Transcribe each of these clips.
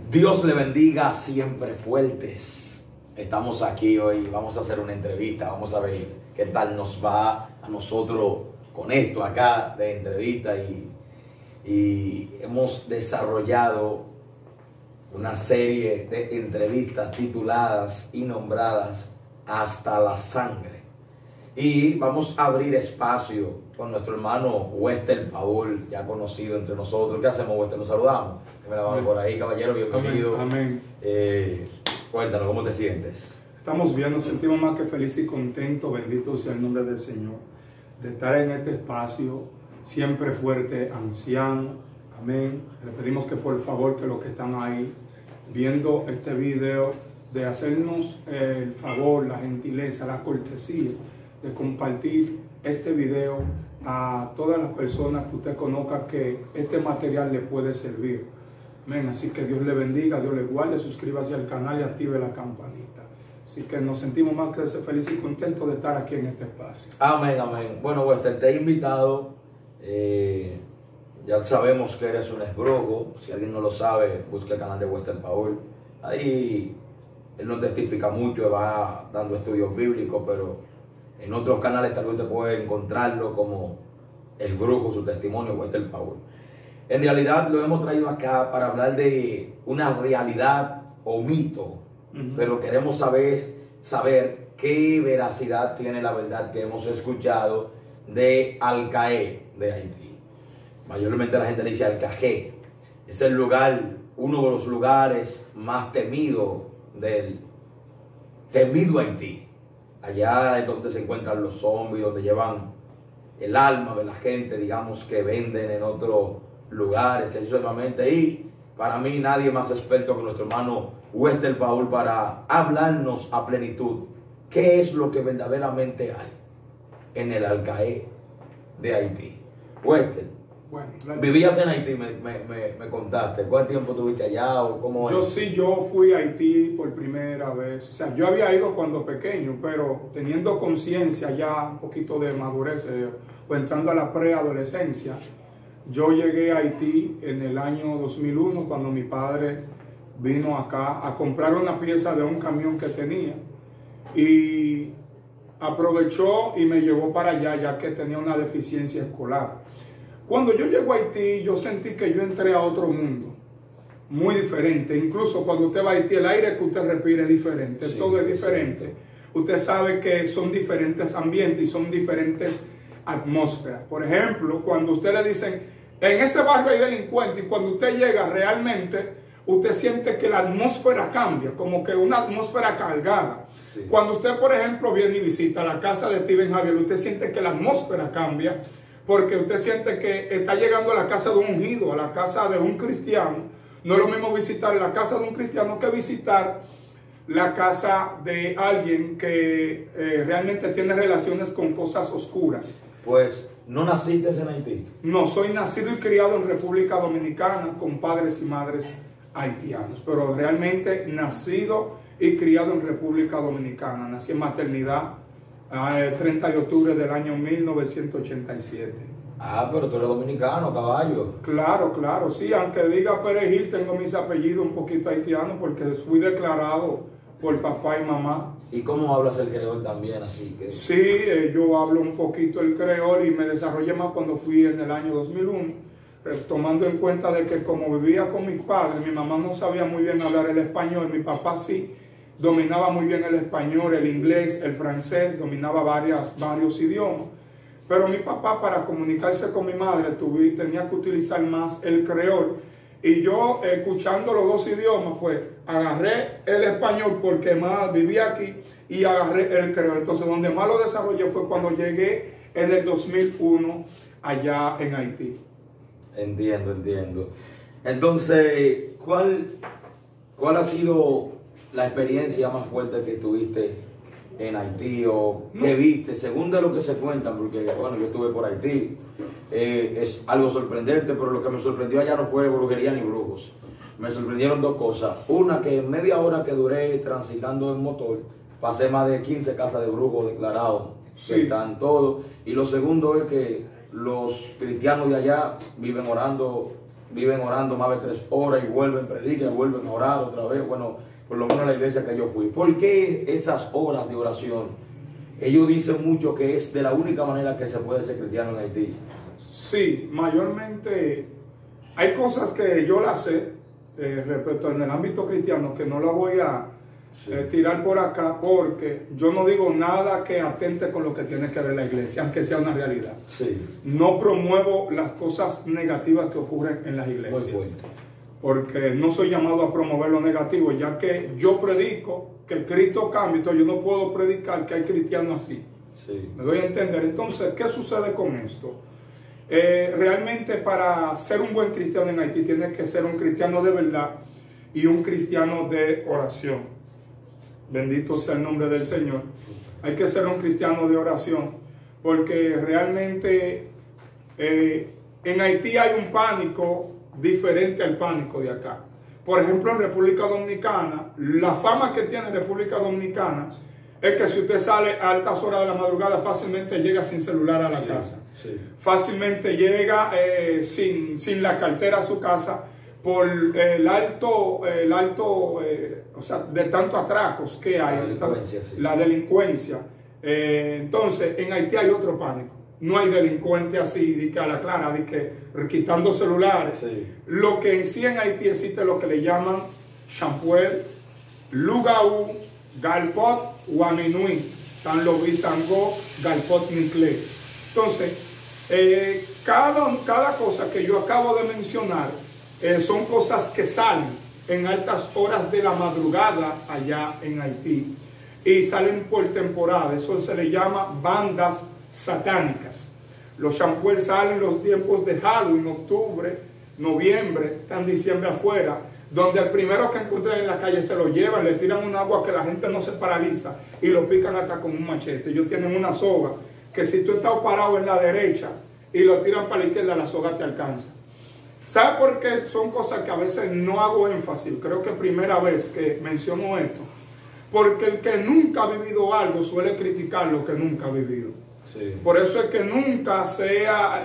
Dios le bendiga siempre fuertes. Estamos aquí hoy, vamos a hacer una entrevista, vamos a ver qué tal nos va a nosotros con esto acá de entrevista y hemos desarrollado una serie de entrevistas tituladas y nombradas Hasta la Sangre. Y vamos a abrir espacio con nuestro hermano Wester Paul, ya conocido entre nosotros. ¿Qué hacemos, Wester? Nos saludamos. Que me la vamos por ahí, caballero, bienvenido. Amén. Cuéntanos, ¿cómo te sientes? Estamos bien, nos sentimos más que felices y contentos, bendito sea el nombre del Señor, de estar en este espacio, siempre fuerte, anciano. Amén. Le pedimos que por favor, que los que están ahí viendo este video, de hacernos el favor, la gentileza, la cortesía, de compartir este video a todas las personas que usted conozca que este material le puede servir. Amén. Así que Dios le bendiga, Dios le guarde, suscríbase al canal y active la campanita. Así que nos sentimos más que felices y contentos de estar aquí en este espacio. Amén, amén. Bueno, Wester, te he invitado. Ya sabemos que eres un esbrogo. Si alguien no lo sabe, busca el canal de Wester Paul. Ahí él no testifica mucho, va dando estudios bíblicos, pero en otros canales tal vez te puede encontrarlo como esbrogo, su testimonio, Wester Paul. En realidad lo hemos traído acá para hablar de una realidad o mito, pero queremos saber qué veracidad tiene la verdad que hemos escuchado de Al-Caé de Haití. Mayormente la gente le dice Al-Cajé. Es el lugar, uno de los lugares más temidos del temido Haití. Allá es donde se encuentran los zombies, donde llevan el alma de la gente, digamos, que venden en otros lugares, excesivamente. Y para mí nadie más experto que nuestro hermano Wester Paul para hablarnos a plenitud qué es lo que verdaderamente hay en el Al-Caé de Haití. Wester, bueno, vivías en Haití, me contaste. ¿Cuánto tiempo tuviste allá o cómo es? Yo fui a Haití por primera vez. O sea, yo había ido cuando pequeño, pero teniendo conciencia ya, un poquito de madurez, o entrando a la preadolescencia, yo llegué a Haití en el año 2001 cuando mi padre vino acá a comprar una pieza de un camión que tenía y aprovechó y me llevó para allá ya que tenía una deficiencia escolar. Cuando yo llego a Haití, yo sentí que yo entré a otro mundo, muy diferente. Incluso cuando usted va a Haití, el aire que usted respira es diferente, sí, todo es diferente. Sí. Usted sabe que son diferentes ambientes y son diferentes atmósferas. Por ejemplo, cuando usted le dicen, en ese barrio hay delincuentes, y cuando usted llega realmente, usted siente que la atmósfera cambia, como que una atmósfera cargada. Sí. Cuando usted, por ejemplo, viene y visita la casa de Steven Javier, usted siente que la atmósfera cambia, porque usted siente que está llegando a la casa de un ungido, a la casa de un cristiano. No es lo mismo visitar la casa de un cristiano que visitar la casa de alguien que realmente tiene relaciones con cosas oscuras. Pues, ¿no naciste en Haití? No, soy nacido y criado en República Dominicana con padres y madres haitianos, pero realmente nacido y criado en República Dominicana. Nací en maternidad el 30 de octubre del año 1987. Ah, pero tú eres dominicano, caballo. Claro, claro, sí, aunque diga Perejil, tengo mis apellidos un poquito haitianos porque fui declarado por papá y mamá. ¿Y cómo hablas el creol también? Así que... Sí, yo hablo un poquito el creol y me desarrollé más cuando fui en el año 2001, tomando en cuenta de que como vivía con mis padres, mi mamá no sabía muy bien hablar el español, mi papá sí dominaba muy bien el español, el inglés, el francés, dominaba varios idiomas. Pero mi papá, para comunicarse con mi madre, tenía que utilizar más el creol. Y yo, escuchando los dos idiomas, pues agarré el español porque más vivía aquí y agarré el creol. Entonces, donde más lo desarrollé fue cuando llegué en el 2001 allá en Haití. Entiendo. Entonces, ¿cuál ha sido la experiencia más fuerte que tuviste en Haití o qué viste, según de lo que se cuenta? Porque bueno, yo estuve por Haití, es algo sorprendente, pero lo que me sorprendió allá no fue brujería ni brujos. Me sorprendieron dos cosas. Una, que en media hora que duré transitando en motor, pasé más de 15 casas de brujos declarados, sí, que están todos. Y lo segundo es que los cristianos de allá viven orando más de 3 horas y vuelven, predican, vuelven a orar otra vez. Bueno, por lo menos en la iglesia que yo fui. ¿Por qué esas horas de oración? Ellos dicen mucho que es de la única manera que se puede ser cristiano en Haití. Sí, mayormente hay cosas que yo las sé respecto en el ámbito cristiano que no la voy a tirar por acá, porque yo no digo nada que atente con lo que tiene que ver la iglesia, aunque sea una realidad. Sí. No promuevo las cosas negativas que ocurren en las iglesias, porque no soy llamado a promover lo negativo, ya que yo predico que Cristo cambia, entonces yo no puedo predicar que hay cristianos así. Sí. Me doy a entender. Entonces, ¿qué sucede con esto? Realmente para ser un buen cristiano en Haití tienes que ser un cristiano de verdad y un cristiano de oración. Bendito sea el nombre del Señor. Hay que ser un cristiano de oración, porque realmente en Haití hay un pánico diferente al pánico de acá. Por ejemplo, en República Dominicana, la fama que tiene República Dominicana es que si usted sale a altas horas de la madrugada, fácilmente llega sin celular a la casa. Sí. Fácilmente llega sin la cartera a su casa por el alto, o sea, de tantos atracos que hay. La delincuencia. Entonces, en Haití hay otro pánico. No hay delincuente así, de que a la clara, de que quitando celulares. Sí. Lo que en sí en Haití existe lo que le llaman champuel, lugaú, galpot o aminuí. Están los bisangó, galpot ninclé. Entonces, cada cosa que yo acabo de mencionar son cosas que salen en altas horas de la madrugada allá en Haití. Y salen por temporada. Eso se le llama bandas satánicas. Los champuel salen los tiempos de Halloween, octubre, noviembre, están diciembre afuera, donde al primero que encuentran en la calle se lo llevan, le tiran un agua que la gente no se paraliza y lo pican hasta con un machete. Ellos tienen una soga que si tú estás parado en la derecha y lo tiran para la izquierda, la soga te alcanza. ¿Sabe por qué? Son cosas que a veces no hago énfasis. Creo que es primera vez que menciono esto. Porque el que nunca ha vivido algo suele criticar lo que nunca ha vivido. Sí. Por eso es que nunca sea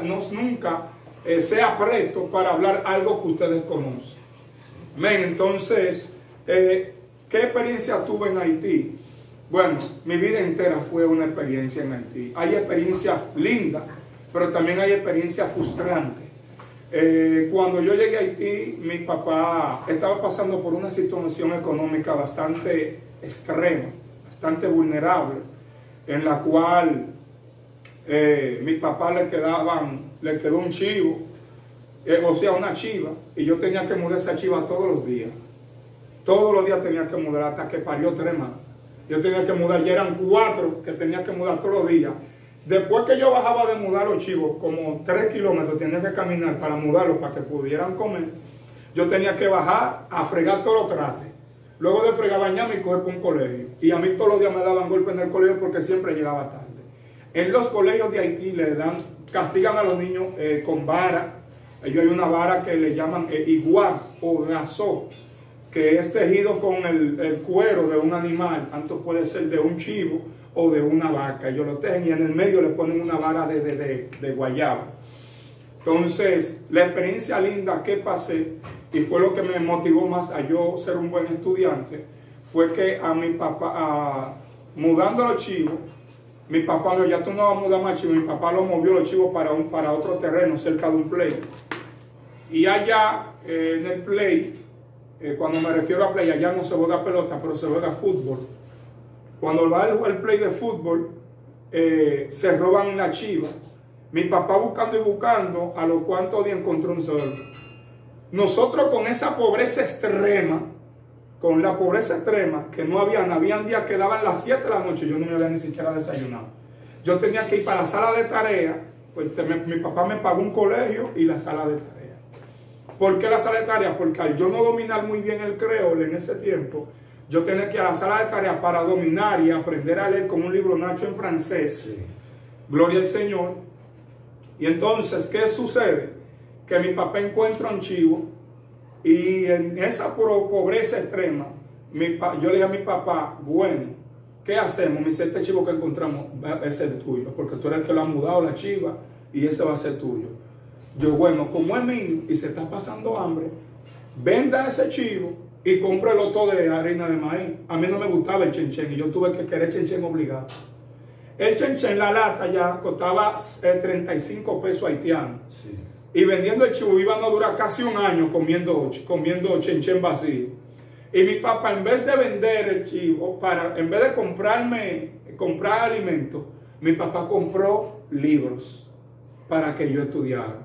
presto para hablar algo que ustedes conocen. Men, entonces, ¿qué experiencia tuve en Haití? Bueno, mi vida entera fue una experiencia en Haití. Hay experiencias lindas, pero también hay experiencias frustrantes. Cuando yo llegué a Haití, mi papá estaba pasando por una situación económica bastante extrema, bastante vulnerable, en la cual mi papá le quedó un chivo, o sea, una chiva, y yo tenía que mudar esa chiva todos los días. Todos los días tenía que mudar hasta que parió 3 más. Yo tenía que mudar, ya eran 4 que tenía que mudar todos los días. Después que yo bajaba de mudar los chivos, como 3 kilómetros tenía que caminar para mudarlos, para que pudieran comer. Yo tenía que bajar a fregar todos los trastes. Luego de fregar, bañarme y coger por un colegio. Y a mí todos los días me daban golpes en el colegio porque siempre llegaba tarde. En los colegios de Haití castigan a los niños con vara. Ellos hay una vara que le llaman iguaz o razó, que es tejido con el cuero de un animal, tanto puede ser de un chivo o de una vaca. Ellos lo tejen y en el medio le ponen una vara de guayaba. Entonces, la experiencia linda que pasé, y fue lo que me motivó más a yo ser un buen estudiante, fue que a mi papá, mudando los chivos, mi papá, ya tú no vas a mudar más chivos, mi papá lo movió los chivos para otro terreno, cerca de un play. Y allá, en el play, cuando me refiero a play, allá no se juega pelota, pero se juega fútbol. Cuando va el play de fútbol, se roban la chiva. Mi papá buscando y buscando, a los cuantos días encontró un cerdo. Nosotros con esa pobreza extrema, que no habían días que daban las 7 de la noche, yo no me había ni siquiera desayunado. Yo tenía que ir para la sala de tarea, pues mi papá me pagó un colegio y la sala de tarea. ¿Por qué la sala de tarea? Porque al yo no dominar muy bien el creole en ese tiempo, yo tenía que ir a la sala de tarea para dominar y aprender a leer con un libro Nacho en francés. Sí. Gloria al Señor. Y entonces, ¿qué sucede? Que mi papá encuentra un chivo y en esa pobreza extrema, yo le dije a mi papá, bueno, ¿qué hacemos? Me dice, este chivo que encontramos es el tuyo, porque tú eres el que lo ha mudado, la chiva, y ese va a ser tuyo. Yo, bueno, como es mío y se está pasando hambre, venda ese chivo y cómprelo todo de harina de maíz. A mí no me gustaba el chenchen y yo tuve que querer chenchen obligado. El chenchen, la lata ya costaba 35 pesos haitianos. Sí. Y vendiendo el chivo iban a durar casi un año comiendo chenchen vacío. Y mi papá, en vez de vender el chivo, en vez de comprar alimentos, mi papá compró libros para que yo estudiara.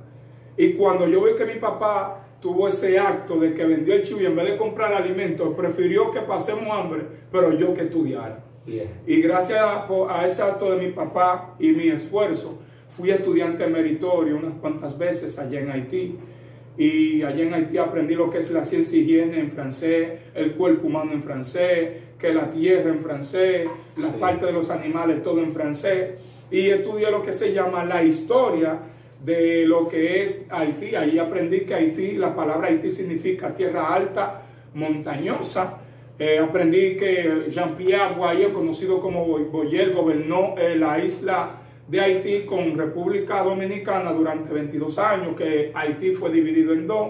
Y cuando yo vi que mi papá tuvo ese acto de que vendió el chivo y en vez de comprar alimentos, prefirió que pasemos hambre, pero yo que estudiara. Bien. Y gracias a ese acto de mi papá y mi esfuerzo, fui estudiante meritorio unas cuantas veces allá en Haití. Y allá en Haití aprendí lo que es la ciencia y higiene en francés, el cuerpo humano en francés, que la tierra en francés, la parte de los animales, todo en francés. Y estudié lo que se llama la historia de lo que es Haití. Ahí aprendí que Haití, la palabra Haití significa tierra alta, montañosa. Aprendí que Jean-Pierre Boyer, conocido como Boyer, gobernó la isla de Haití con República Dominicana durante 22 años, que Haití fue dividido en dos.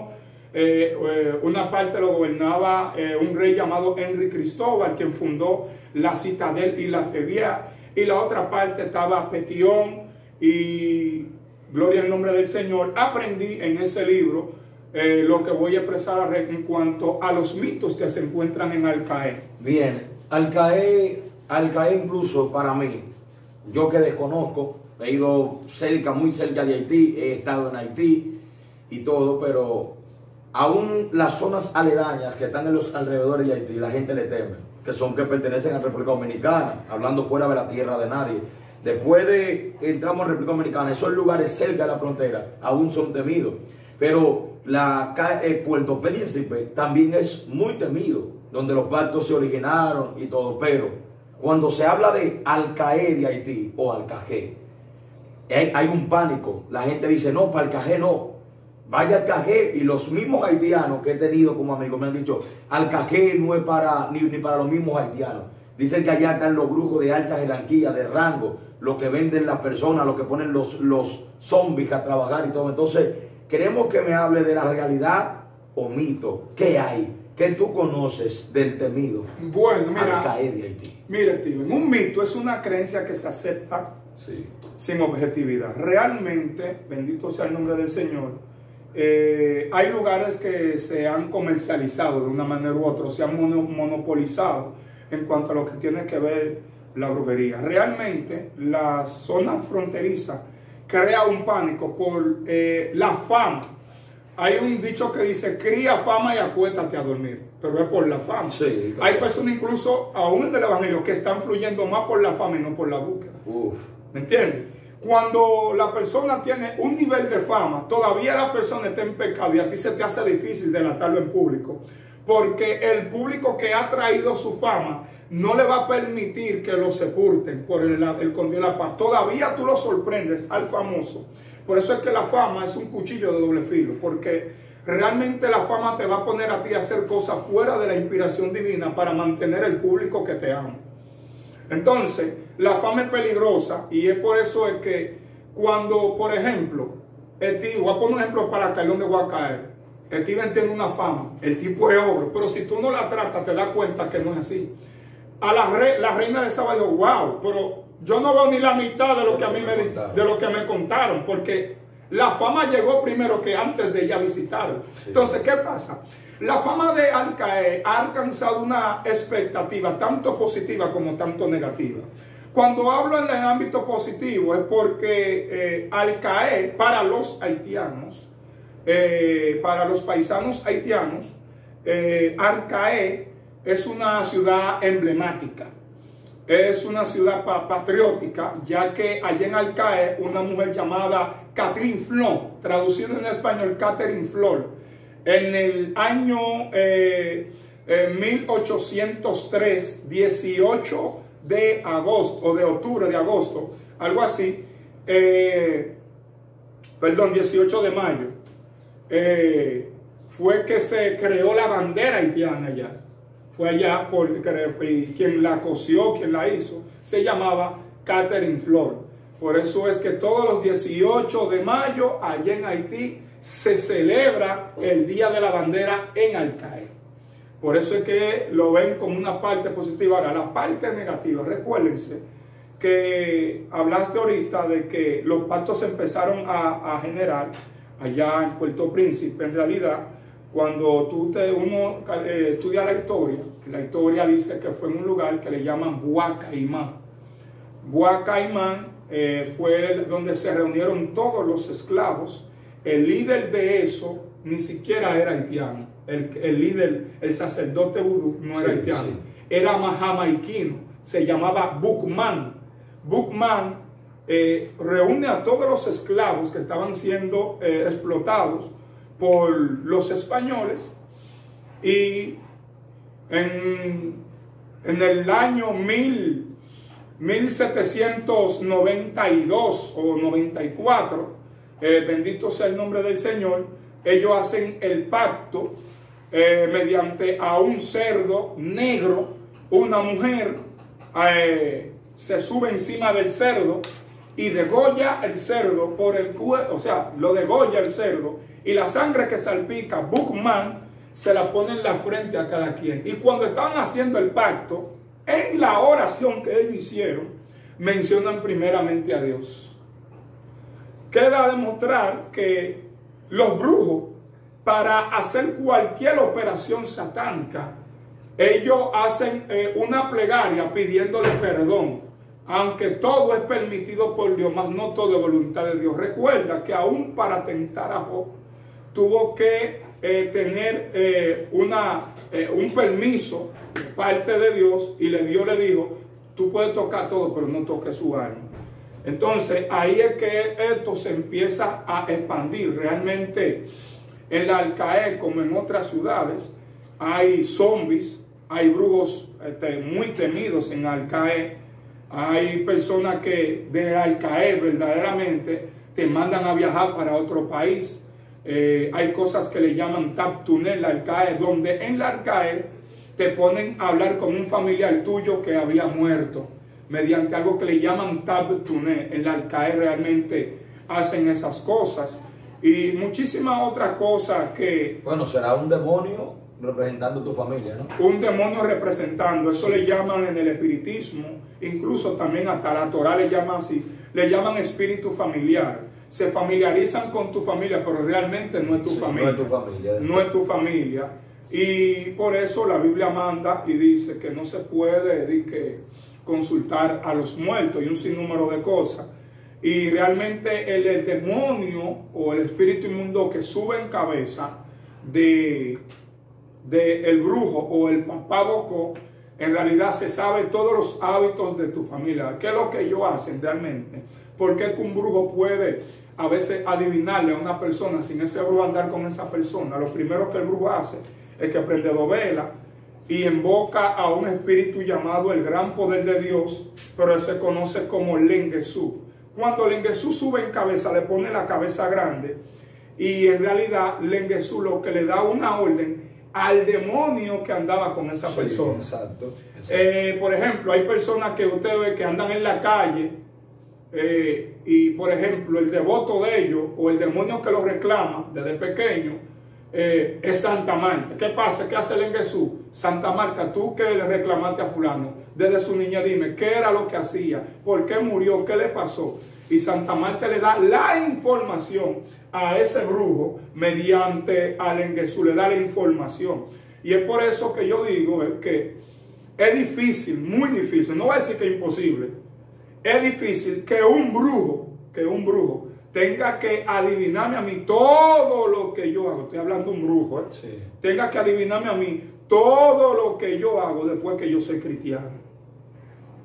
Una parte lo gobernaba un rey llamado Henry Cristóbal, quien fundó la Citadel y la Feria, y la otra parte estaba Petillon y gloria al nombre del Señor. Aprendí en ese libro lo que voy a expresar en cuanto a los mitos que se encuentran en Al-Caé. Bien, Al-Caé incluso para mí, yo que desconozco, he ido muy cerca de Haití, he estado en Haití y todo, pero aún las zonas aledañas que están en los alrededores de Haití, la gente le teme, que pertenecen a la República Dominicana, hablando fuera de la tierra de nadie. Después de que entramos en República Dominicana, esos lugares cerca de la frontera aún son temidos. Pero Puerto Príncipe también es muy temido, donde los pactos se originaron y todo. Pero cuando se habla de Al-Caé de Haití o Al-Cajé, hay un pánico. La gente dice, no, para Al-Cajé no. Vaya Al-Cajé. Y los mismos haitianos que he tenido como amigos me han dicho, Al-Cajé no es ni para los mismos haitianos. Dicen que allá están los brujos de alta jerarquía, de rango, los que venden las personas, los que ponen los zombies a trabajar y todo. Entonces, queremos que me hable de la realidad o mito. ¿Qué hay? ¿Qué tú conoces del temido Al-Caé de Haití? Mira, Steven, un mito es una creencia que se acepta sin objetividad. Realmente, bendito sea el nombre del Señor, hay lugares que se han comercializado de una manera u otra, se han monopolizado en cuanto a lo que tiene que ver la brujería. Realmente, la zona fronteriza crea un pánico por la fama. Hay un dicho que dice, cría fama y acuéstate a dormir, pero es por la fama. Sí, claro. Hay personas incluso, aún en el evangelio, que están fluyendo más por la fama y no por la búsqueda. ¿Me entiendes? Cuando la persona tiene un nivel de fama, todavía la persona está en pecado y a ti se te hace difícil delatarlo en público, porque el público que ha traído su fama no le va a permitir que lo sepulten por el con Dios la paz. Todavía tú lo sorprendes al famoso. Por eso es que la fama es un cuchillo de doble filo, porque realmente la fama te va a poner a ti a hacer cosas fuera de la inspiración divina para mantener el público que te ama. Entonces, la fama es peligrosa y es por eso es que cuando, por ejemplo, voy a poner un ejemplo para caer donde voy a caer. Steven tiene una fama, el tipo es oro, pero si tú no la tratas te das cuenta que no es así. A la reina de Saba dijo, wow, pero yo no veo ni la mitad de lo que a mí me contaron, porque la fama llegó primero que antes de ella visitarlo. Entonces, ¿qué pasa? La fama de Al-Caé ha alcanzado una expectativa tanto positiva como tanto negativa. Cuando hablo en el ámbito positivo es porque Al-Caé, para los haitianos, para los paisanos haitianos, Al-Caé es una ciudad emblemática. Es una ciudad patriótica, ya que allá en Al-Caé una mujer llamada Catherine Flor, traducido en español Catherine Flor, en el año 1803, 18 de agosto, o de octubre, de agosto, algo así, 18 de mayo, fue que se creó la bandera haitiana allá. Fue allá quien la cosió, quien la hizo, se llamaba Catherine Flor. Por eso es que todos los 18 de mayo, allá en Haití, se celebra el Día de la Bandera en Al-Caer. Por eso es que lo ven como una parte positiva. Ahora, la parte negativa, recuérdense que hablaste ahorita de que los pactos se empezaron a generar allá en Puerto Príncipe. En realidad, cuando uno estudia la historia dice que fue en un lugar que le llaman Bois Caimán. Bois Caimán fue donde se reunieron todos los esclavos. El líder de eso ni siquiera era haitiano. El líder, el sacerdote vudú, no era haitiano. Sí. Era jamaiquino. Se llamaba Boukman. Boukman reúne a todos los esclavos que estaban siendo explotados por los españoles, y en el año 1792 o 94, bendito sea el nombre del Señor, ellos hacen el pacto mediante a un cerdo negro. Una mujer se sube encima del cerdo y degolla el cerdo por el cuello, o sea, lo degolla el cerdo, y la sangre que salpica, Boukman se la pone en la frente a cada quien. Y cuando estaban haciendo el pacto, en la oración que ellos hicieron, mencionan primeramente a Dios. Queda demostrar que los brujos, para hacer cualquier operación satánica, ellos hacen una plegaria pidiéndole perdón. Aunque todo es permitido por Dios, mas no todo es voluntad de Dios. Recuerda que aún para tentar a Job, tuvo que tener un permiso de parte de Dios, y Dios le dijo: tú puedes tocar todo, pero no toques su alma. Entonces ahí es que esto se empieza a expandir. Realmente en la Al-Caer, como en otras ciudades, hay zombies, hay brujos muy temidos en Al-Caer. Hay personas que de Al-Caer verdaderamente te mandan a viajar para otro país. Hay cosas que le llaman Tap Tunnel Al-Caer, donde en la Al-Caer te ponen a hablar con un familiar tuyo que había muerto, mediante algo que le llaman Tap Tunnel. En la Al-Caer realmente hacen esas cosas y muchísimas otras cosas que... Bueno, será un demonio representando tu familia, ¿no? Un demonio representando, eso le llaman en el espiritismo, incluso también hasta la Torah le llaman así, le llaman espíritu familiar. Se familiarizan con tu familia, pero realmente no es tu familia. No es tu familia. No es tu familia. Y por eso la Biblia manda y dice que no se puede consultar a los muertos y un sinnúmero de cosas. Y realmente el demonio o el espíritu inmundo que sube en cabeza de el brujo o el papá Bocó, en realidad se sabe todos los hábitos de tu familia. ¿Qué es lo que ellos hacen realmente? Porque es que un brujo puede a veces adivinarle a una persona sin ese brujo andar con esa persona. Lo primero que el brujo hace es que prende 2 velas y invoca a un espíritu llamado el gran poder de Dios, pero él se conoce como Lengesú. Cuando Lengesú sube en cabeza, le pone la cabeza grande, y en realidad Lengesú lo que le da una orden al demonio que andaba con esa persona. Exacto. Por ejemplo, hay personas que usted ve que andan en la calle y por ejemplo el devoto de ellos o el demonio que los reclama desde pequeño es Santa Marta. ¿Qué pasa? ¿Qué hace el Lengesú? Santa Marta, tú que le reclamaste a fulano desde su niña, dime qué era lo que hacía, por qué murió, qué le pasó. Y Santa Marta le da la información a ese brujo mediante al Lengesú, le da la información. Y es por eso que yo digo que es difícil, muy difícil, no voy a decir que es imposible, es difícil que un brujo tenga que adivinarme a mí todo lo que yo hago. Estoy hablando de un brujo, sí. Tenga que adivinarme a mí todo lo que yo hago después que yo soy cristiano.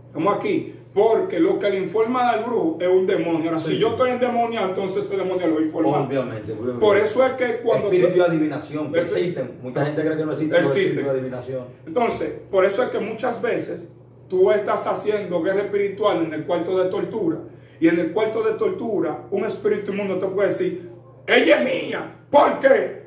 Estamos aquí. Porque lo que le informa al brujo es un demonio. Ahora, sí. Si yo estoy endemoniado, entonces ese demonio lo va a informar. Obviamente. Por eso es que cuando... Espíritu de adivinación, que existen. Mucha gente cree que no existen los espíritus de adivinación. Entonces, por eso es que muchas veces tú estás haciendo guerra espiritual en el cuarto de tortura. Y en el cuarto de tortura, un espíritu inmundo te puede decir: ella es mía. ¿Por qué?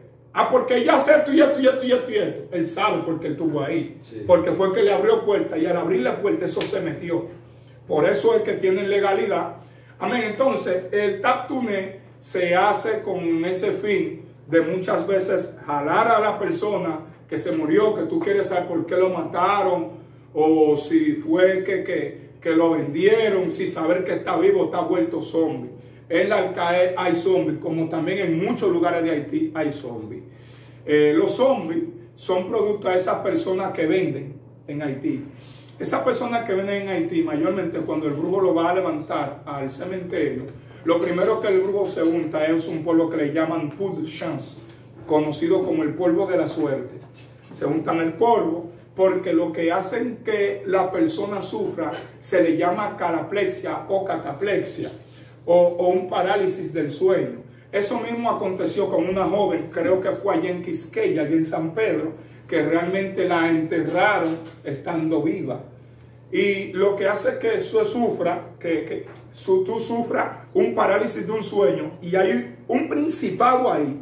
Porque ella hace esto y esto y esto y esto y esto. Él sabe porque él estuvo ahí. Sí. Porque fue que le abrió puerta, y al abrir la puerta eso se metió. Por eso es que tienen legalidad. Amén. Entonces, el taptuné se hace con ese fin de muchas veces jalar a la persona que se murió, que tú quieres saber por qué lo mataron, o si fue que lo vendieron, si saber que está vivo, está vuelto zombie. En la Al-Qaeda hay zombies, como también en muchos lugares de Haití hay zombies. Los zombies son producto de esas personas que venden en Haití. Esas personas que venden en Haití, mayormente cuando el brujo lo va a levantar al cementerio, lo primero que el brujo se unta es un polvo que le llaman peau de chance, conocido como el polvo de la suerte. Se untan el polvo porque lo que hacen que la persona sufra se le llama cataplexia o cataplexia o un parálisis del sueño. Eso mismo aconteció con una joven, creo que fue allá en Quisqueya, allá en San Pedro, que realmente la enterraron estando viva. Y lo que hace que eso sufra, tú sufras un parálisis de un sueño, y hay un principado ahí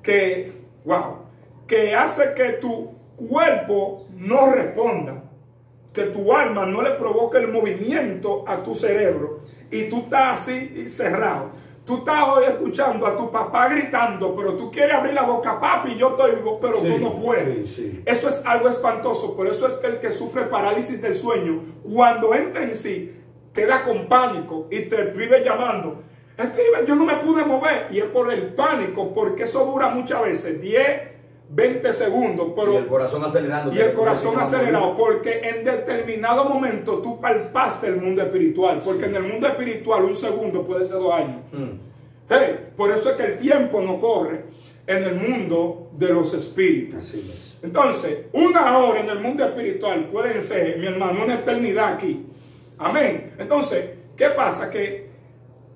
que, wow, que hace que tu cuerpo no responda, que tu alma no le provoque el movimiento a tu cerebro, y tú estás así cerrado. Tú estás hoy escuchando a tu papá gritando, pero tú quieres abrir la boca, papi, yo estoy vivo, pero sí, tú no puedes. Sí, sí. Eso es algo espantoso. Por eso es que el que sufre parálisis del sueño, cuando entra en sí, queda con pánico y te escribe llamando. Escribe, yo no me pude mover. Y es por el pánico, porque eso dura muchas veces 10, 20 segundos. Pero, y el corazón acelerando. Y el corazón acelerado, porque en determinado momento tú palpaste el mundo espiritual. Porque en el mundo espiritual un segundo puede ser 2 años. Hey, por eso es que el tiempo no corre en el mundo de los espíritus. Así es. Entonces, 1 hora en el mundo espiritual pueden ser, mi hermano, una eternidad aquí. Amén. Entonces, ¿qué pasa? Que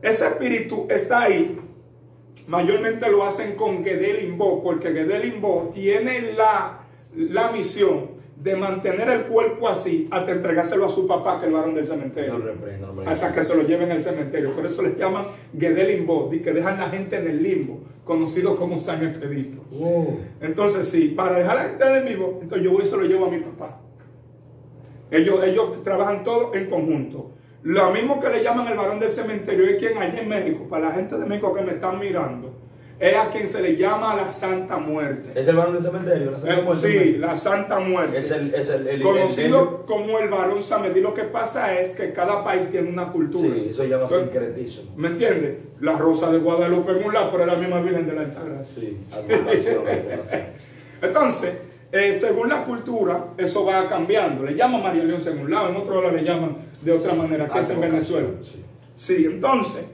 ese espíritu está ahí. Mayormente lo hacen con Gedelimbo, porque Gedelimbo tiene la misión de mantener el cuerpo así hasta entregárselo a su papá, que es el varón del cementerio. No, hasta que se lo lleven al cementerio. Por eso les llaman Gedelimbo, que dejan a la gente en el limbo, conocido como San Expedito. Entonces, sí, para dejar a la gente en el limbo, entonces yo voy y se lo llevo a mi papá. Ellos trabajan todos en conjunto. Lo mismo que le llaman el varón del cementerio es quien allá en México, para la gente de México que me están mirando, es a quien se le llama la Santa Muerte. ¿Es el varón del cementerio? Sí, la Santa Muerte. Es el conocido como el varón Samedi. Lo que pasa es que cada país tiene una cultura. Sí, eso llama sincretismo. ¿Me entiendes? La Rosa de Guadalupe en un lado, pero es la misma Virgen de la Altagracia. Sí, entonces, según la cultura, eso va cambiando. Le llaman María Leonza en un lado, en otro lado le llaman de otra manera, que es en Venezuela. Sí, entonces,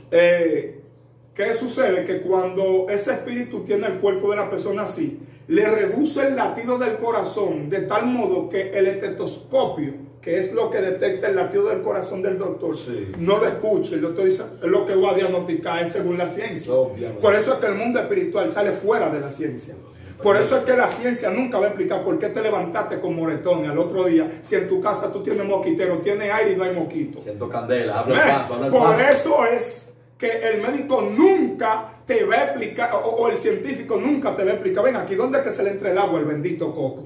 ¿qué sucede? Que cuando ese espíritu tiene el cuerpo de la persona así, le reduce el latido del corazón de tal modo que el estetoscopio, que es lo que detecta el latido del corazón del doctor, no lo escucha. El doctor dice, lo que va a diagnosticar es según la ciencia. Por eso es que el mundo espiritual sale fuera de la ciencia. Por eso es que la ciencia nunca va a explicar por qué te levantaste con moretones al otro día, si en tu casa tú tienes mosquitero, tienes aire y no hay mosquito. Siento candela, habla el paso, Por eso es que el médico nunca te va a explicar, o el científico nunca te va a explicar, ven aquí, ¿dónde es que se le entra el agua, el bendito coco?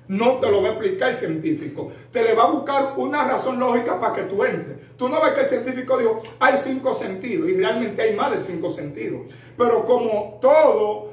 No te lo va a explicar el científico. Te le va a buscar una razón lógica para que tú entres. Tú no ves que el científico dijo, hay 5 sentidos, y realmente hay más de 5 sentidos. Pero como todo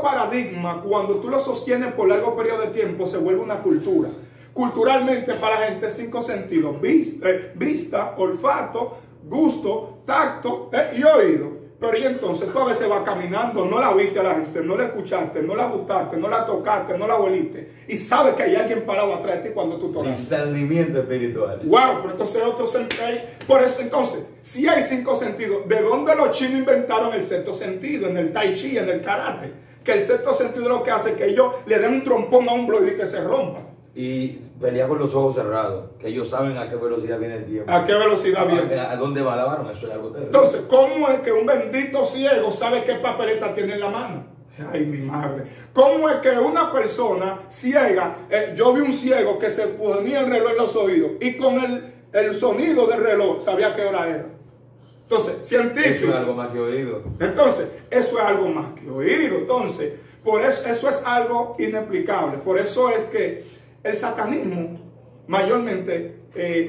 paradigma, cuando tú lo sostienes por largo periodo de tiempo, se vuelve una cultura. Culturalmente para la gente 5 sentidos: vista, olfato, gusto, tacto y oído. Pero y entonces tú a veces vas caminando, no la viste a la gente, no la escuchaste, no la gustaste, no la tocaste, no la oliste, y sabes que hay alguien parado atrás de ti cuando tú tocas. Discernimiento espiritual. Wow, pero entonces otro sentido. Por eso entonces, si hay 5 sentidos, ¿de dónde los chinos inventaron el 6º sentido? En el tai chi, en el karate. Que el 6º sentido lo que hace es que ellos le den un trompón a un bloque y que se rompa. Y pelea con los ojos cerrados, que ellos saben a qué velocidad viene el tiempo. ¿A qué velocidad viene? ¿A dónde va la varón? Eso es algo terrible. Entonces, ¿cómo es que un bendito ciego sabe qué papeleta tiene en la mano? Ay, mi madre. ¿Cómo es que una persona ciega, yo vi un ciego que se ponía el reloj en los oídos y con el sonido del reloj sabía qué hora era? Entonces, científico. Eso es algo más que oído. Entonces, eso es algo más que oído. Entonces, por eso es algo inexplicable. Por eso es que el satanismo mayormente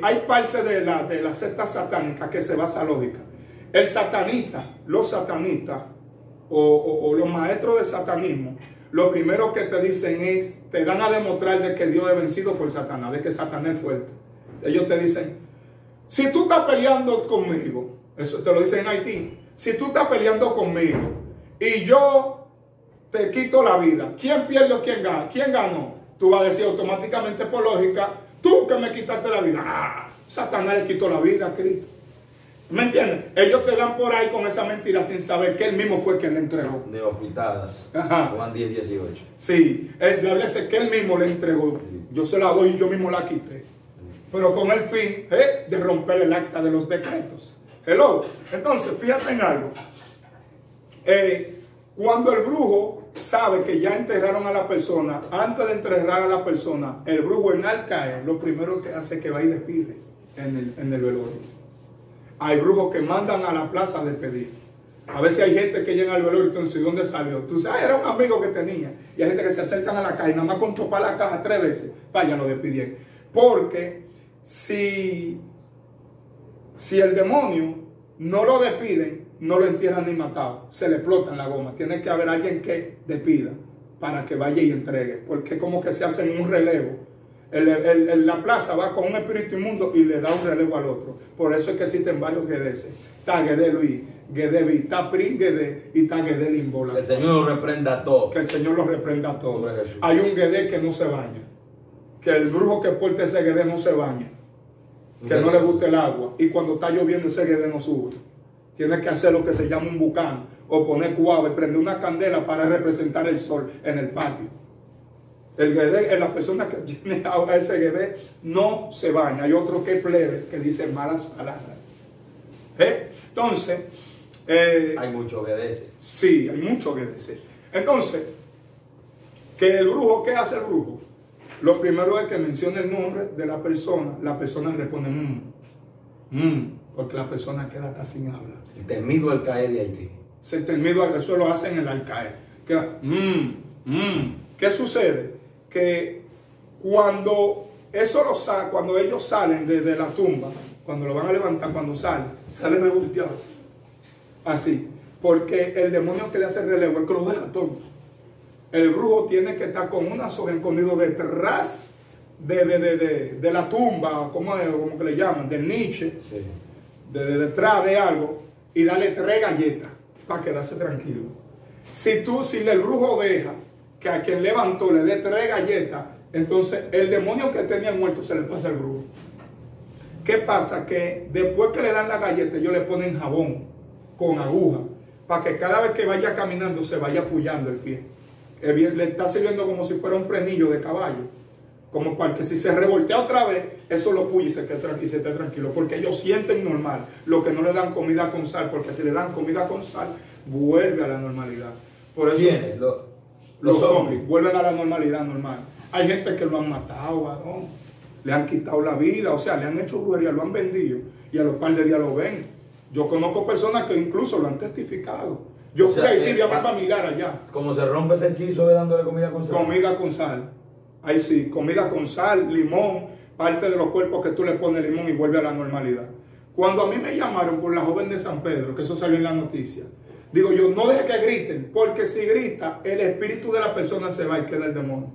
hay parte de la secta satánica que se basa en lógica. El satanista, los satanistas o los maestros de satanismo, lo primero que te dicen es, te dan a demostrar de que Dios es vencido por Satanás, de que Satanás es fuerte. Ellos te dicen, si tú estás peleando conmigo, eso te lo dicen en Haití, si tú estás peleando conmigo y yo te quito la vida, ¿quién pierde o quién gana? ¿Quién ganó? Tú vas a decir automáticamente por lógica, tú que me quitaste la vida. Ah, Satanás le quitó la vida a Cristo. ¿Me entiendes? Ellos te dan por ahí con esa mentira sin saber que él mismo fue quien le entregó. Neofitadas. Juan 10, 18. Sí, la Biblia dice que él mismo le entregó. Yo se la doy y yo mismo la quité. Pero con el fin de romper el acta de los decretos. Hello. Entonces, fíjate en algo. Cuando el brujo sabe que ya enterraron a la persona, antes de enterrar a la persona, el brujo en al caer, lo primero que hace es que va y despide en el velorio. Hay brujos que mandan a la plaza a despedir. A veces hay gente que llega al velorio y entonces, ¿dónde salió? Tú sabes, era un amigo que tenía. Y hay gente que se acercan a la caja y nada más con topar la caja 3 veces, vaya, lo despidieron. Porque si el demonio no lo despiden, no lo entierran ni matado, se le explotan la goma. Tiene que haber alguien que despida para que vaya y entregue, porque como que se hacen un relevo. La plaza va con un espíritu inmundo y le da un relevo al otro. Por eso es que existen varios guedeses. Está Guedé Luis, Guedé Vi, está Prin Guedé y está Guedé Limbola. Que el Señor lo reprenda a todos. Que el Señor lo reprenda a todos. Hay un Guedé que no se baña. Que el brujo que porte ese Guedé no se baña. Que no le guste el agua. Y cuando está lloviendo ese Guedé no sube. Tiene que hacer lo que se llama un bucán. O poner cuava y prender una candela para representar el sol en el patio. El Guedé, la persona que tiene ahora ese Guedé no se baña. Hay otro que es plebe, que dice malas palabras. Entonces, hay muchos Guedés. Sí, hay muchos Guedés. Entonces, que el brujo, ¿qué hace el brujo? Lo primero es que mencione el nombre de la persona responde porque la persona queda hasta sin habla. El temido Al-Qaeda de Haití. El temido, eso lo hacen en el Al-Qaeda. ¿Qué sucede? Que cuando ellos salen de la tumba, cuando lo van a levantar, cuando salen revolteado. Así. Porque el demonio que le hace relevo es que lo deja tonto. El brujo tiene que estar con una soga escondido detrás de la tumba, como que le llaman, del niche, sí. Detrás de algo, y darle 3 galletas para quedarse tranquilo. Si el brujo deja que a quien levantó le dé 3 galletas, entonces el demonio que tenía muerto se le pasa al brujo. ¿Qué pasa? Que después que le dan la galleta, ellos le ponen jabón con aguja, para que cada vez que vaya caminando se vaya apoyando el pie. Le está sirviendo como si fuera un frenillo de caballo, como para que si se revoltea otra vez, eso lo puye y se esté tranquilo, porque ellos sienten normal lo que no le dan comida con sal, porque si le dan comida con sal, vuelve a la normalidad. Por eso los zombies vuelven a la normalidad normal. Hay gente que lo han matado, varón, le han quitado la vida, o sea, le han hecho brujería, lo han vendido y a los par de días lo ven. Yo conozco personas que incluso lo han testificado. Yo fui a Haití, vi a mi familiar allá. ¿Cómo se rompe ese hechizo de dándole comida con sal? Comida con sal. Ahí sí, comida con sal, limón, parte de los cuerpos que tú le pones limón y vuelve a la normalidad. Cuando a mí me llamaron por la joven de San Pedro, que eso salió en la noticia, digo yo, no deje que griten, porque si grita, el espíritu de la persona se va y queda el demonio.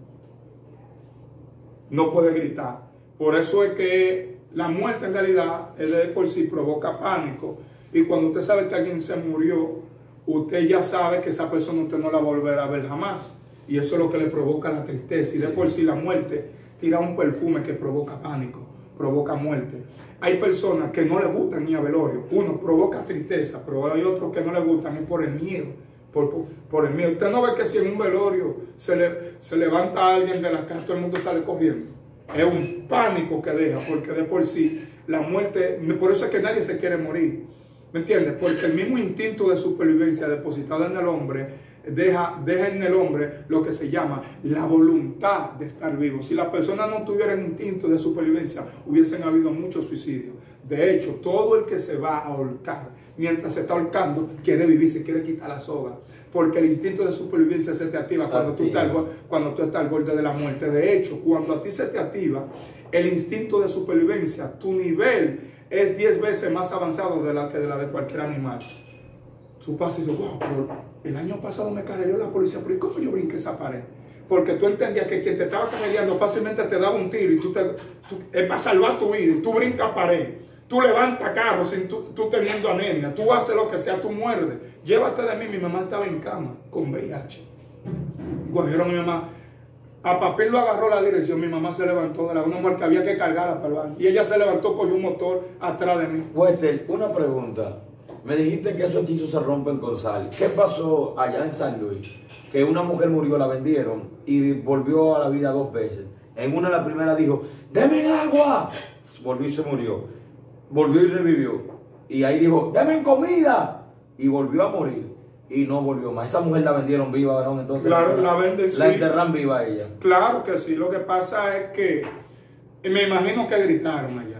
No puede gritar. Por eso es que la muerte en realidad, de por sí provoca pánico. Y cuando usted sabe que alguien se murió, usted ya sabe que esa persona usted no la volverá a ver jamás. Y eso es lo que le provoca la tristeza. Y de por sí la muerte tira un perfume que provoca pánico, provoca muerte. Hay personas que no les gustan ni a velorio. Uno provoca tristeza, pero hay otros que no les gustan es por el miedo. Por el miedo. Usted no ve que si en un velorio se levanta alguien de la casa, todo el mundo sale corriendo. Es un pánico que deja, porque de por sí la muerte, por eso es que nadie se quiere morir. ¿Me entiendes? Porque el mismo instinto de supervivencia depositado en el hombre deja en el hombre lo que se llama la voluntad de estar vivo. Si las personas no tuvieran instinto de supervivencia, hubiesen habido muchos suicidios. De hecho, todo el que se va a ahorcar, mientras se está ahorcando, quiere vivir, se quiere quitar la soga. porque el instinto de supervivencia se te activa cuando tú estás al borde de la muerte. De hecho, cuando a ti se te activa el instinto de supervivencia, tu nivel es 10 veces más avanzado de la de cualquier animal. Tú pasas y dices, wow, pero el año pasado me cargó la policía, pero ¿y cómo yo brinqué esa pared? Porque tú entendías que quien te estaba cargando fácilmente te daba un tiro y es para salvar tu vida, y tú brincas pared, tú levantas carros sin tú teniendo anemia, tú haces lo que sea, tú muerdes. Llévate de mí, mi mamá estaba en cama con VIH. Cogieron a mi mamá, a papel lo agarró la dirección, mi mamá se levantó de una mujer que había que cargarla para el baño, y ella se levantó, cogió un motor atrás de mí. Wester, una pregunta. Me dijiste que esos hechizos se rompen con sal. ¿Qué pasó allá en San Luis? Que una mujer murió, la vendieron y volvió a la vida 2 veces. En una, la primera dijo, ¡deme agua! Volvió y se murió. Volvió y revivió. Y ahí dijo, ¡deme comida! Y volvió a morir. Y no volvió más. Esa mujer la vendieron viva, varón. Entonces, claro, la venden, sí. La enterran viva a ella. Claro que sí. Lo que pasa es que me imagino que gritaron allá.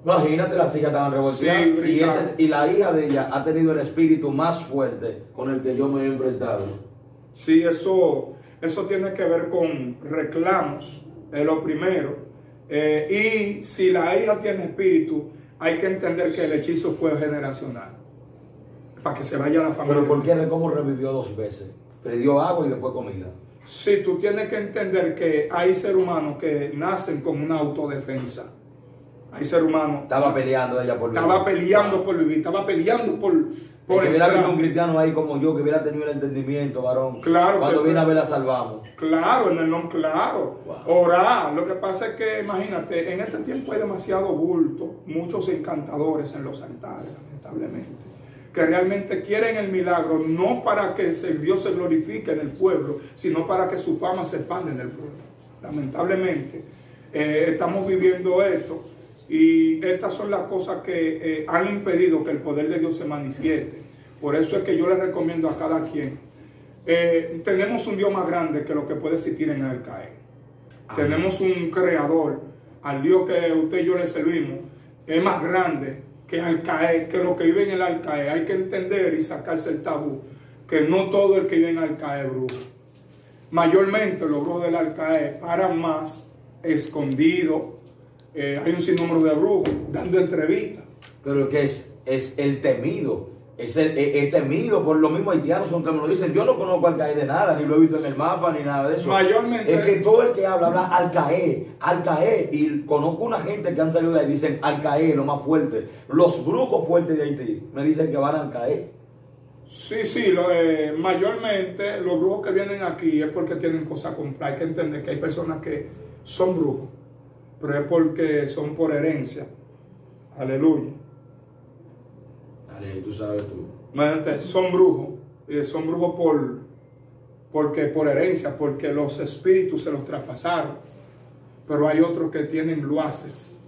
Imagínate, las hijas estaban revolteadas. Sí, y la hija de ella ha tenido el espíritu más fuerte con el que yo me he enfrentado. Sí, eso tiene que ver con reclamos, es lo primero. Y si la hija tiene espíritu, hay que entender que el hechizo fue generacional. Para que se vaya a la familia. Pero ¿por qué? ¿Cómo revivió 2 veces? Pidió agua y después comida. Sí, tú tienes que entender que hay seres humanos que nacen con una autodefensa. Hay ser humano. Estaba peleando ella por vivir. Estaba peleando por vivir, estaba peleando por que hubiera visto un cristiano ahí como yo, que hubiera tenido el entendimiento, varón. Claro. Cuando viene a ver, la salvamos. Claro, en el nombre, claro. Wow. Orar. Lo que pasa es que, imagínate, en este tiempo hay demasiado bulto, muchos encantadores en los altares, lamentablemente, que realmente quieren el milagro, no para que Dios se glorifique en el pueblo, sino para que su fama se expanda en el pueblo. Lamentablemente, estamos viviendo esto. Y estas son las cosas que han impedido que el poder de Dios se manifieste. Por eso es que yo les recomiendo a cada quien. Tenemos un Dios más grande que lo que puede existir en el CAE. Tenemos un creador, al Dios que usted y yo le servimos, es más grande que el CAE, que lo que vive en el Alcae. Hay que entender y sacarse el tabú, que no todo el que vive en el Alcae es brujo. Mayormente los brujos del Alcae paran más escondidos. Hay un sinnúmero de brujos dando entrevistas. Pero que es el temido. Es el temido por los mismos haitianos, son que me lo dicen. Yo no conozco al CAE de nada, ni lo he visto en el mapa, ni nada de eso. Mayormente. Es que todo el que habla al CAE. Y conozco una gente que han salido de ahí, dicen al CAE, lo más fuerte. Los brujos fuertes de Haití me dicen que van al CAE. Sí, mayormente los brujos que vienen aquí es porque tienen cosas a comprar. Hay que entender que hay personas que son brujos, pero es porque son por herencia. Aleluya. Tú sabes tú. Son brujos porque por herencia, porque los espíritus se los traspasaron. Pero hay otros que tienen luaces.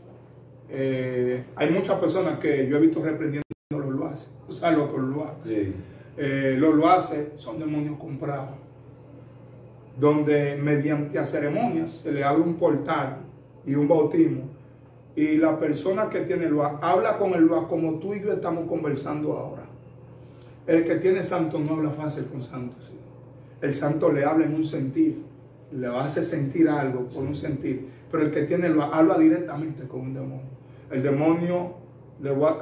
Hay muchas personas que yo he visto reprendiendo los luaces. ¿Tú sabes lo que los luaces? Sí. Los luaces son demonios comprados, donde mediante ceremonias se le abre un portal y un bautismo. Y la persona que tiene luaz habla con el luaz como tú y yo estamos conversando ahora. El que tiene santo no habla fácil con santo. ¿Sí? El santo le habla en un sentir, le hace sentir algo por un sentir. Pero el que tiene luaz habla directamente con un demonio. El demonio,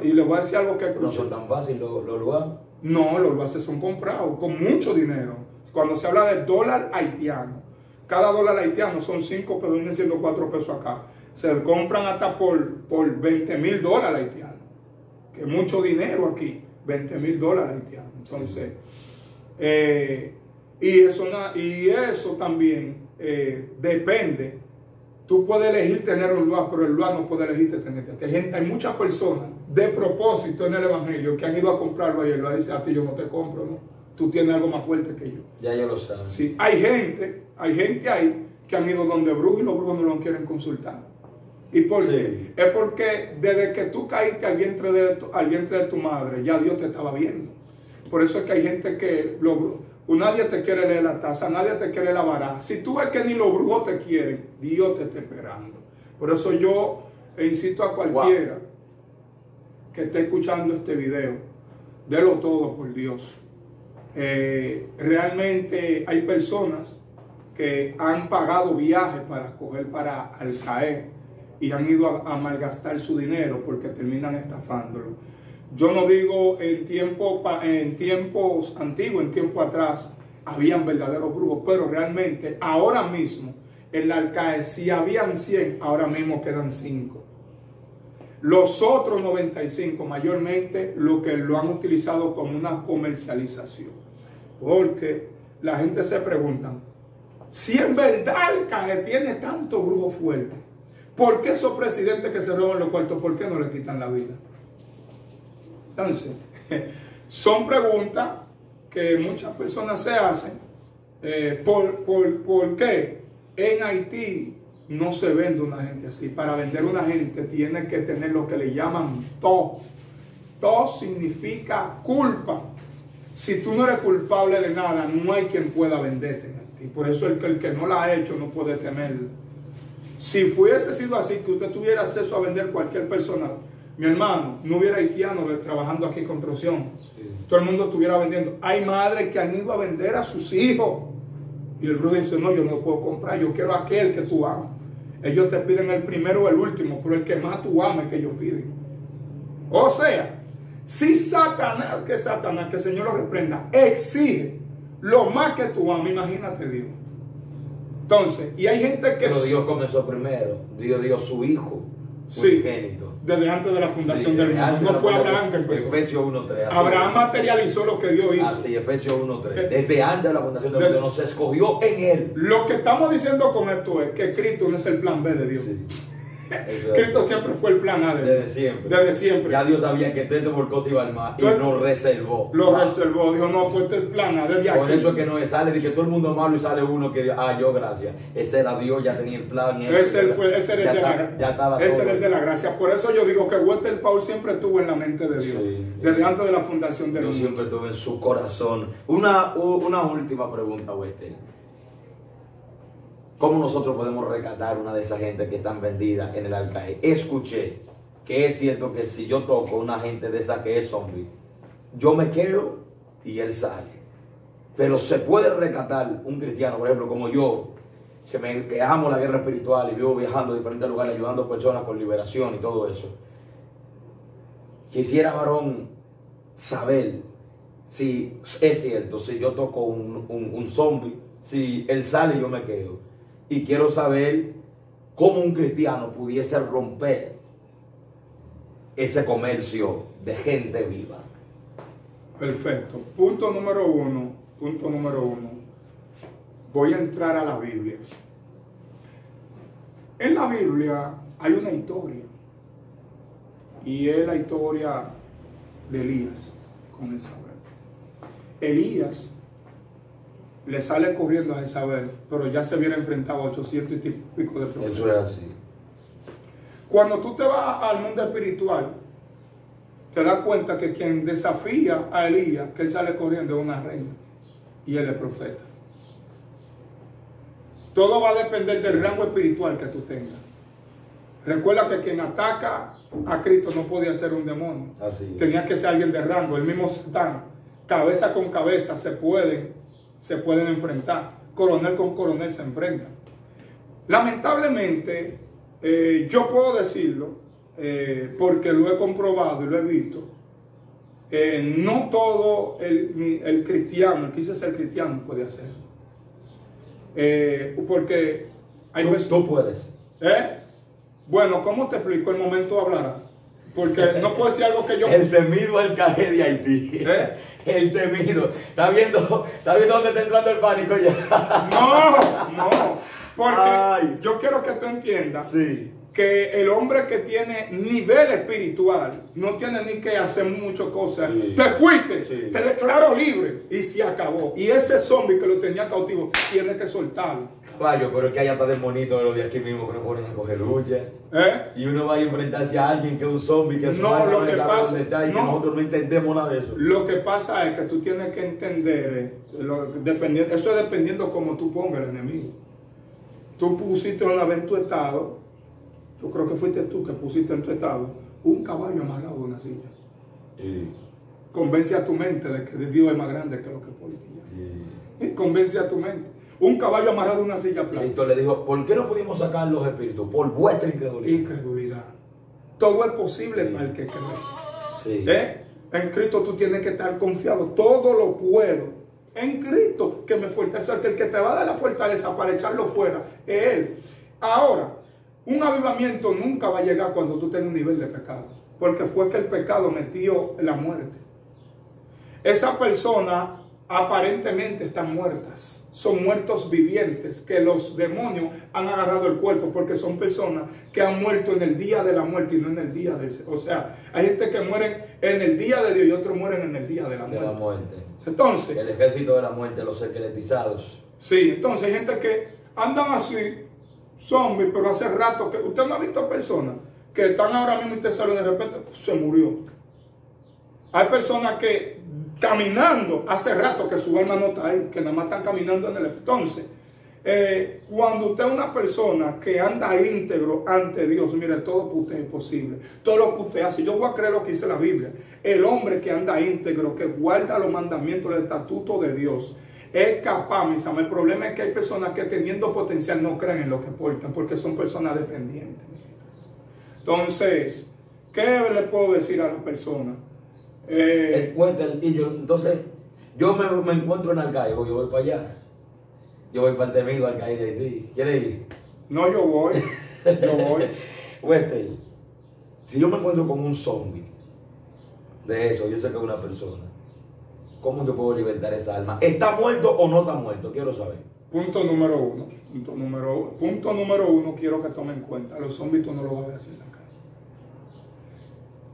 y le voy a decir algo que escuché. ¿No son tan fáciles los luaz? No, los luaces son comprados con mucho dinero. Cuando se habla de dólar haitiano, cada dólar haitiano son 5 pesos, viene siendo 4 pesos acá. Se compran hasta por $20,000 haitianos, que es mucho dinero aquí, $20,000 haitianos. Entonces, y eso también depende. Tú puedes elegir tener un lugar, pero el lugar no puede elegirte tenerte. Hay muchas personas de propósito en el evangelio que han ido a comprarlo y el lugar dice: a ti yo no te compro, ¿no? Tú tienes algo más fuerte que yo. Ya yo lo sé. Sí, hay gente ahí que han ido donde brujos y los brujos no lo quieren consultar. ¿Y por qué? Es porque desde que tú caíste al vientre de tu madre, ya Dios te estaba viendo. Por eso es que hay gente que nadie te quiere leer la taza, nadie te quiere la baraja. Si tú ves que ni los brujos te quieren, Dios te está esperando. Por eso yo insisto a cualquiera que esté escuchando este video, délo todo por Dios. Realmente hay personas que han pagado viajes para escoger para Al Caer y han ido a malgastar su dinero porque terminan estafándolo. Yo no digo en tiempos antiguos, en tiempo atrás, habían verdaderos brujos, pero realmente ahora mismo en Al Caer, si habían 100, ahora mismo quedan 5. Los otros 95 mayormente lo que lo han utilizado como una comercialización, porque la gente se pregunta, si en verdad Al Caer tiene tanto brujo fuerte, ¿por qué esos presidentes que se roban los cuartos, por qué no les quitan la vida? Entonces, son preguntas que muchas personas se hacen. ¿Por qué en Haití no se vende una gente así? Para vender una gente tiene que tener lo que le llaman TO. TO significa culpa. Si tú no eres culpable de nada, no hay quien pueda venderte en Haití. Por eso el que no la ha hecho no puede tenerla. Si fuese sido así, que usted tuviera acceso a vender cualquier persona, mi hermano, no hubiera haitianos trabajando aquí en construcción. Sí. Todo el mundo estuviera vendiendo. Hay madres que han ido a vender a sus hijos. Y el brujo dice, no, yo no puedo comprar, yo quiero aquel que tú amas. Ellos te piden el primero o el último, pero el que más tú amas es que ellos piden. O sea, si Satanás, que el Señor lo reprenda, exige lo más que tú amas, imagínate Dios. Entonces, y hay gente que... Pero Dios comenzó primero, Dios dio su hijo, su unigénito. Desde antes de la fundación del mundo. No fue Abraham que empezó. Efesios 1:3. Abraham materializó lo que Dios hizo. Así, Efesios 1:3. Desde antes de la fundación del mundo nos escogió en él. Lo que estamos diciendo con esto es que Cristo no es el plan B de Dios. Sí. Cristo siempre fue el plan A de Dios. Desde siempre. Ya Dios sabía que este por cosa iba al mar y nos reservó. Lo reservó. Dijo, no, fue el plan A desde aquí. Por eso es que no sale, dice todo el mundo malo y sale uno que yo gracias. Ese era Dios, ya tenía el plan. Ese era el de la gracia. Por eso yo digo que Walter Paul siempre estuvo en la mente de Dios. Sí, desde antes de la fundación del mundo. Dios siempre estuvo en su corazón. Una última pregunta, Walter. ¿Cómo nosotros podemos rescatar una de esas gente que están vendidas en el Al Caer? Escuché que es cierto que si yo toco a una gente de esa que es zombie, yo me quedo y él sale. Pero se puede rescatar un cristiano, por ejemplo, como yo, que amo la guerra espiritual y vivo viajando a diferentes lugares, ayudando a personas con liberación y todo eso. Quisiera, varón, saber si es cierto, si yo toco un zombie, si él sale y yo me quedo. Y quiero saber cómo un cristiano pudiese romper ese comercio de gente viva. Perfecto. Punto número uno. Voy a entrar a la Biblia. En la Biblia hay una historia. Y es la historia de Elías con Jezabel. Elías le sale corriendo a Jezabel, pero ya se viene enfrentado a 800 y pico de profetas. Eso es así. Cuando tú te vas al mundo espiritual, te das cuenta que quien desafía a Elías, que él sale corriendo, es una reina. Y él es profeta. Todo va a depender del rango espiritual que tú tengas. Recuerda que quien ataca a Cristo no podía ser un demonio. Así es. Tenía que ser alguien de rango. El mismo Satán, cabeza con cabeza, se pueden enfrentar. Coronel con coronel se enfrentan. Lamentablemente, yo puedo decirlo, porque lo he comprobado y lo he visto, no todo el cristiano, el que quise ser cristiano, puede hacerlo. Porque hay veces... Tú puedes. Bueno, ¿cómo te explico? El momento hablará. Porque no puedo decir algo que yo... El temido Al Caer de Haití. El temido. ¿Está viendo dónde está entrando el pánico ya? No. Porque yo quiero que tú entiendas que el hombre que tiene nivel espiritual no tiene ni que hacer muchas cosas. Sí. Te fuiste, te declaro libre y se acabó. Y ese zombie que lo tenía cautivo tiene que soltarlo. Caballo, pero es que hay hasta demonitos de los de aquí mismo que nos ponen a coger lucha. Y uno va a enfrentarse a alguien que es un zombie, que es lo que pasa, y que nosotros no entendemos nada de eso. Lo que pasa es que tú tienes que entender, eso es dependiendo cómo tú pongas el enemigo. Tú pusiste una vez en tu estado, yo creo que fuiste tú que pusiste en tu estado un caballo amarrado a una silla. convence a tu mente de que Dios es más grande que lo que por ti. Convence a tu mente. Un caballo amarrado a una silla plana. Cristo le dijo, ¿por qué no pudimos sacar los espíritus? Por vuestra incredulidad. Incredulidad. Todo es posible para el que cree. Sí. En Cristo tú tienes que estar confiado. Todo lo puedo. En Cristo que me fortalece. Que el que te va a dar la fortaleza para echarlo fuera es Él. Ahora, un avivamiento nunca va a llegar cuando tú tengas un nivel de pecado. Porque fue que el pecado metió la muerte. Esa persona aparentemente están muertas. Son muertos vivientes que los demonios han agarrado el cuerpo porque son personas que han muerto en el día de la muerte y no en el día del... O sea, hay gente que muere en el día de Dios y otros mueren en el día de la muerte. Entonces... El ejército de la muerte, los esqueletizados. Sí, entonces hay gente que andan así, zombies, pero hace rato que... Usted no ha visto personas que están ahora mismo y te salen de repente, se murió. Hay personas que caminando, hace rato que su alma no está ahí, que nada más están caminando en el... Entonces, cuando usted es una persona que anda íntegro ante Dios, mire, todo que usted es posible. Todo lo que usted hace, yo voy a creer lo que dice la Biblia. El hombre que anda íntegro, que guarda los mandamientos, los estatutos de Dios, es capaz, mis amados. El problema es que hay personas que teniendo potencial no creen en lo que portan, porque son personas dependientes. Entonces, ¿qué le puedo decir a la persona? Entonces, yo me encuentro en Arcaibo, yo voy para allá. Yo voy para el temido Arcaibo de Haití. ¿Quieres ir? No, yo voy. Yo voy. Wester, si yo me encuentro con un zombie de eso, yo sé que es una persona, ¿cómo yo puedo libertar esa alma? ¿Está muerto o no está muerto? Quiero saber. Punto número uno. Punto número uno, quiero que tomen en cuenta. Los zombies tú no lo vas a hacer en la calle.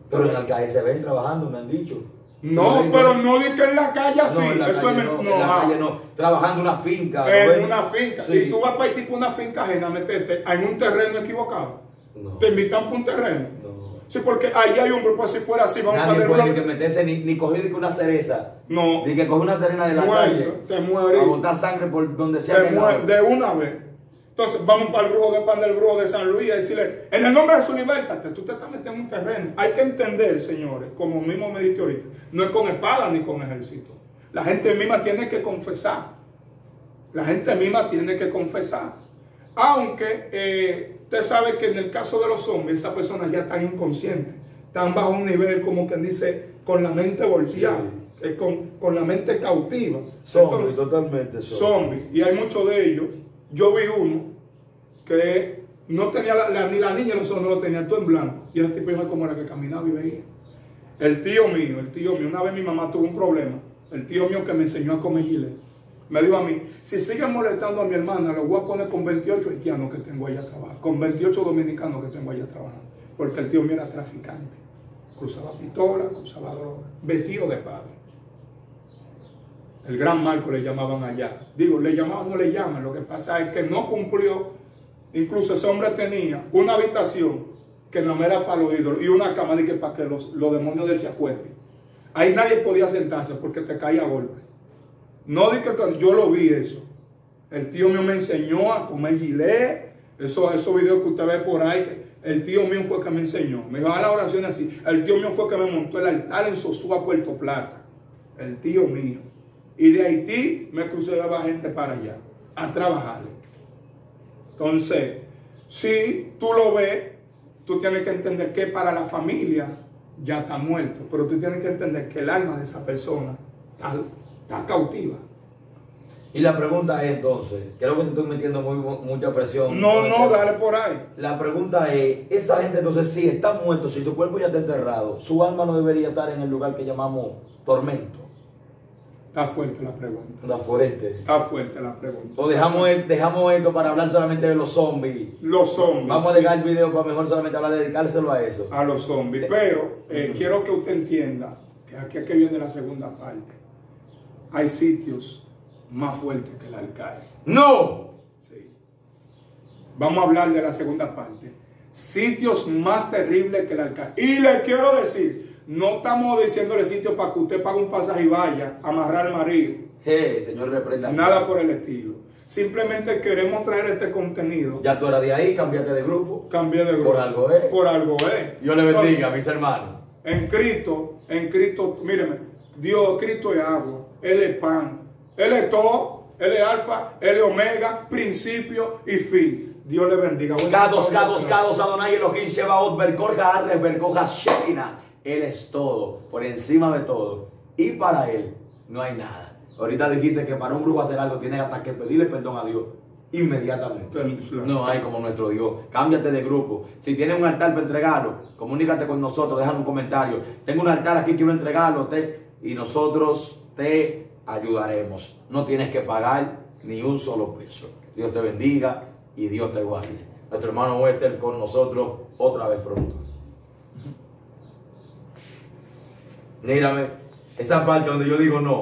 Pero en Alcaide se ven trabajando, me han dicho. No, pero no di que en la calle así. No, en la eso calle es no, en la calle no. Trabajando en una finca. En una finca. Sí. Y tú vas para ir tipo una finca ajena a meterte en un terreno equivocado. No. Te invitan para un terreno. No. Sí, porque ahí hay un grupo, si fuera así, vamos Nadie a puede ver. ni que meterse ni coger una cereza. No. Ni que coger una cereza de la calle. Te mueres. A botar sangre por donde sea. Te mueres de una vez. Entonces vamos para el brujo de pan del brujo de San Luis y decirle, en el nombre de Jesús, libértate. Tú te estás metiendo en un terreno. Hay que entender, señores, como mismo me dijiste ahorita, no es con espada ni con ejército. La gente misma tiene que confesar. La gente misma tiene que confesar. Aunque usted sabe que en el caso de los zombies, esas personas ya están inconscientes. Están bajo un nivel, como quien dice, con la mente volteada. Sí. Con la mente cautiva. Zombies, totalmente zombies. Y hay muchos de ellos. Yo vi uno que no tenía ni la niña los ojos, no lo tenía todo en blanco. Y el tipo dijo como era que caminaba y veía. El tío mío, una vez mi mamá tuvo un problema. El tío mío que me enseñó a comer gilet, me dijo a mí, si siguen molestando a mi hermana, lo voy a poner con 28 haitianos que tengo allá trabajando, con 28 dominicanos que tengo allá trabajando. Porque el tío mío era traficante. Cruzaba pistola, cruzaba droga, vestido de padre. El gran Marco le llamaban allá. Digo, le llamaban, no le llaman. Lo que pasa es que no cumplió. Incluso ese hombre tenía una habitación que no era para los ídolos y una cama de que para que los demonios de él se acuesten. Ahí nadie podía sentarse porque te caía a golpe. No di que yo lo vi eso. El tío mío me enseñó a comer gilet. Esos videos que usted ve por ahí, que el tío mío fue que me enseñó. Me dijo, a la oración así. El tío mío fue que me montó el altar en Sosúa, Puerto Plata. El tío mío. Y de Haití me crucé la gente para allá a trabajar. Entonces, si tú lo ves, tú tienes que entender que para la familia ya está muerto, pero tú tienes que entender que el alma de esa persona está cautiva. Y la pregunta es entonces, creo que te estoy metiendo mucha presión. No, dale por ahí. La pregunta es, esa gente entonces si está muerto, si su cuerpo ya está enterrado, su alma no debería estar en el lugar que llamamos tormento. Está fuerte la pregunta. Está fuerte. Está fuerte la pregunta. O dejamos esto para hablar solamente de los zombies. Los zombies. Vamos a dejar el video para mejor solamente hablar, dedicárselo a eso. A los zombies. Pero quiero que usted entienda que aquí es que viene la segunda parte. Hay sitios más fuertes que el Alcaide. ¡No! Sí. Vamos a hablar de la segunda parte. Sitios más terribles que el Alcaide. Y le quiero decir, no estamos diciéndole sitio para que usted pague un pasaje y vaya a amarrar al marido. Señor, reprenda. Nada por el estilo. Simplemente queremos traer este contenido. Ya tú eras de ahí, cambiaste de grupo. Cambié de grupo. Por algo es. Por algo es. Dios le bendiga, mis hermanos. En Cristo, míreme, Dios, Cristo es agua, Él es pan, Él es todo, Él es alfa, Él es omega, principio y fin. Dios le bendiga. Kados, Adonai Elohim, Shebaot, Berkorja, Arre, Berkorja, Shekinah. Él es todo, por encima de todo. Y para Él no hay nada. Ahorita dijiste que para un brujo hacer algo tiene hasta que pedirle perdón a Dios inmediatamente. No hay como nuestro Dios. Cámbiate de grupo. Si tienes un altar para entregarlo, comunícate con nosotros, déjanos un comentario. Tengo un altar aquí, quiero entregarlo, y nosotros te ayudaremos. No tienes que pagar ni un solo peso. Dios te bendiga y Dios te guarde. Nuestro hermano Wester con nosotros otra vez pronto. Mírame, esta parte donde yo digo no.